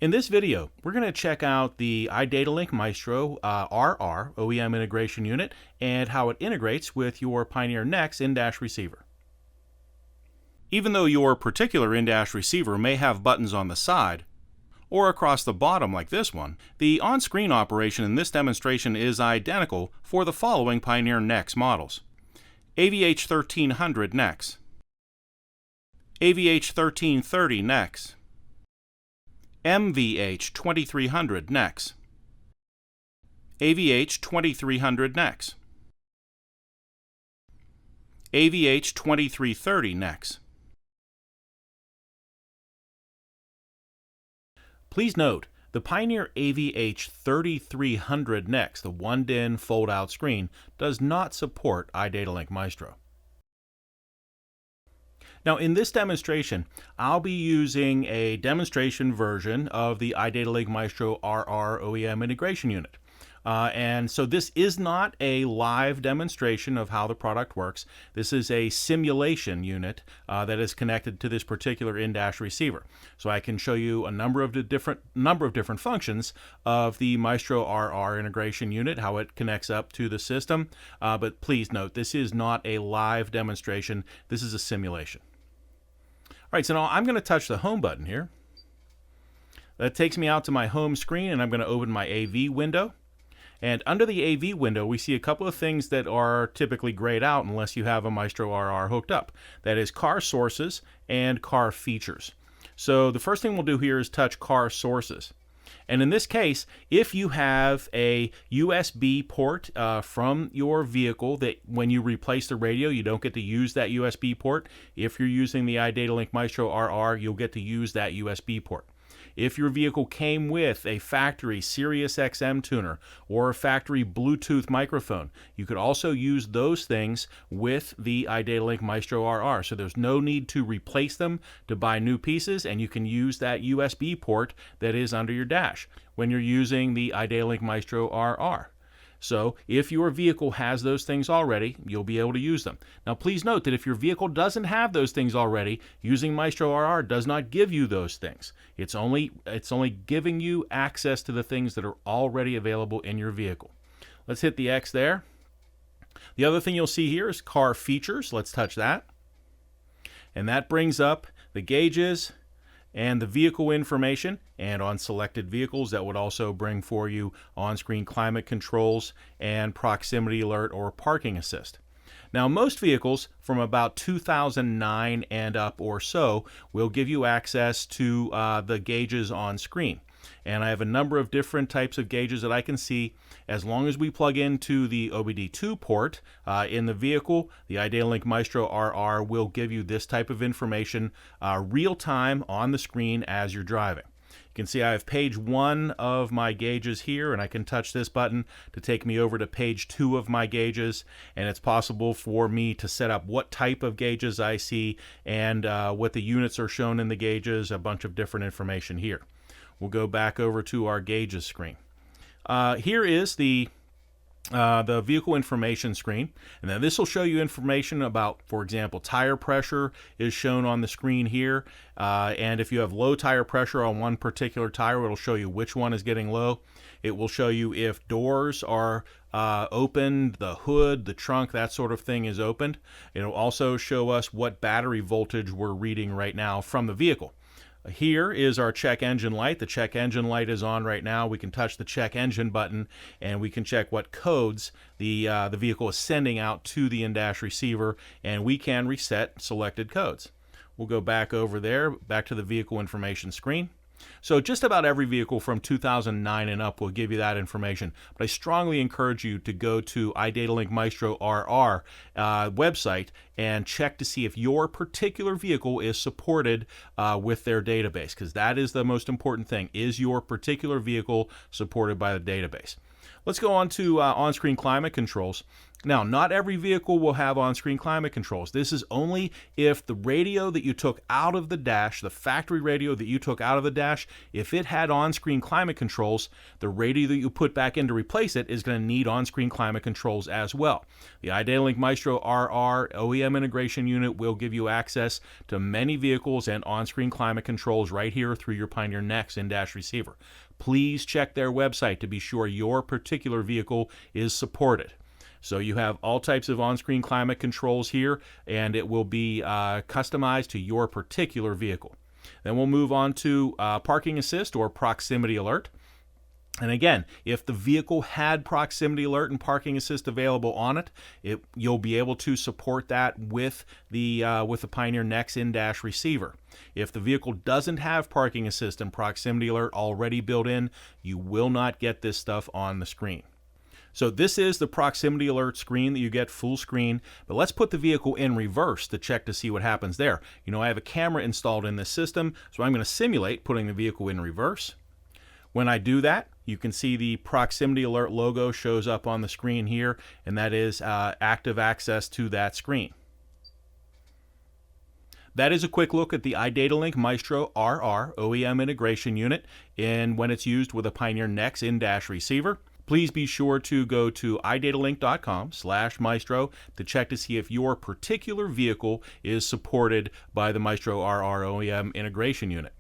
In this video, we're going to check out the iDataLink Maestro RR OEM integration unit and how it integrates with your Pioneer NEX in-dash receiver. Even though your particular in-dash receiver may have buttons on the side or across the bottom like this one, the on-screen operation in this demonstration is identical for the following Pioneer NEX models: AVH-1300 NEX, AVH-1330 NEX, MVH-2300 NEX, AVH-2300 NEX, AVH-2330 NEX. Please note, the Pioneer AVH-3300 NEX, the 1-DIN fold-out screen, does not support iDataLink Maestro. Now, in this demonstration, I'll be using a demonstration version of the iDataLink Maestro RR OEM integration unit. And so this is not a live demonstration of how the product works. This is a simulation unit that is connected to this particular in-dash receiver. So I can show you a number of different functions of the Maestro RR integration unit, how it connects up to the system. But please note, this is not a live demonstration. This is a simulation. All right, so now I'm going to touch the home button here. That takes me out to my home screen, and I'm going to open my AV window. And under the AV window, we see a couple of things that are typically grayed out unless you have a Maestro RR hooked up. That is car sources and car features. So the first thing we'll do here is touch car sources. And in this case, if you have a USB port from your vehicle that when you replace the radio, you don't get to use that USB port. If you're using the iDataLink Maestro RR, you'll get to use that USB port. If your vehicle came with a factory Sirius XM tuner or a factory Bluetooth microphone, you could also use those things with the iDataLink Maestro RR. So there's no need to replace them to buy new pieces, and you can use that USB port that is under your dash when you're using the iDataLink Maestro RR. So if your vehicle has those things already, you'll be able to use them. Now please note that if your vehicle doesn't have those things already, using Maestro RR does not give you those things. It's only giving you access to the things that are already available in your vehicle. Let's hit the X there. The other thing you'll see here is car features. Let's touch that. And that brings up the gauges and the vehicle information, and on selected vehicles that would also bring for you on-screen climate controls and proximity alert or parking assist. Now most vehicles from about 2009 and up or so will give you access to the gauges on screen. And I have a number of different types of gauges that I can see. As long as we plug into the OBD2 port in the vehicle, the iDataLink Maestro RR will give you this type of information real time on the screen as you're driving. You can see I have page 1 of my gauges here, and I can touch this button to take me over to page 2 of my gauges, and it's possible for me to set up what type of gauges I see and what the units are shown in the gauges, a bunch of different information here. We'll go back over to our gauges screen. Here is the vehicle information screen, and then this will show you information about, for example, tire pressure is shown on the screen here, and if you have low tire pressure on one particular tire, it'll show you which one is getting low. It will show you if doors are opened, the hood, the trunk, that sort of thing is opened. It'll also show us what battery voltage we're reading right now from the vehicle. Here is our check engine light. The check engine light is on right now. We can touch the check engine button, and we can check what codes the vehicle is sending out to the in-dash receiver, and we can reset selected codes. We'll go back over there, back to the vehicle information screen. So just about every vehicle from 2009 and up will give you that information, but I strongly encourage you to go to iDataLink Maestro RR website and check to see if your particular vehicle is supported with their database, because that is the most important thing. Is your particular vehicle supported by the database? Let's go on to on-screen climate controls. Now, not every vehicle will have on-screen climate controls. This is only if the radio that you took out of the dash, the factory radio that you took out of the dash, if it had on-screen climate controls, the radio that you put back in to replace it is going to need on-screen climate controls as well. The iDataLink Maestro RR OEM integration unit will give you access to many vehicles and on-screen climate controls right here through your Pioneer NEX in-dash receiver. Please check their website to be sure your particular vehicle is supported. So you have all types of on-screen climate controls here, and it will be customized to your particular vehicle. Then we'll move on to parking assist or proximity alert. And again, if the vehicle had proximity alert and parking assist available on it, you'll be able to support that with the Pioneer NEX in-dash receiver. If the vehicle doesn't have parking assist and proximity alert already built in, you will not get this stuff on the screen. So this is the proximity alert screen that you get full screen, but let's put the vehicle in reverse to check to see what happens there. You know, I have a camera installed in this system, so I'm going to simulate putting the vehicle in reverse. When I do that, you can see the proximity alert logo shows up on the screen here, and that is active access to that screen. That is a quick look at the iDataLink Maestro RR OEM integration unit and when it's used with a Pioneer NEX in-dash receiver. Please be sure to go to iDataLink.com/Maestro to check to see if your particular vehicle is supported by the Maestro RR OEM integration unit.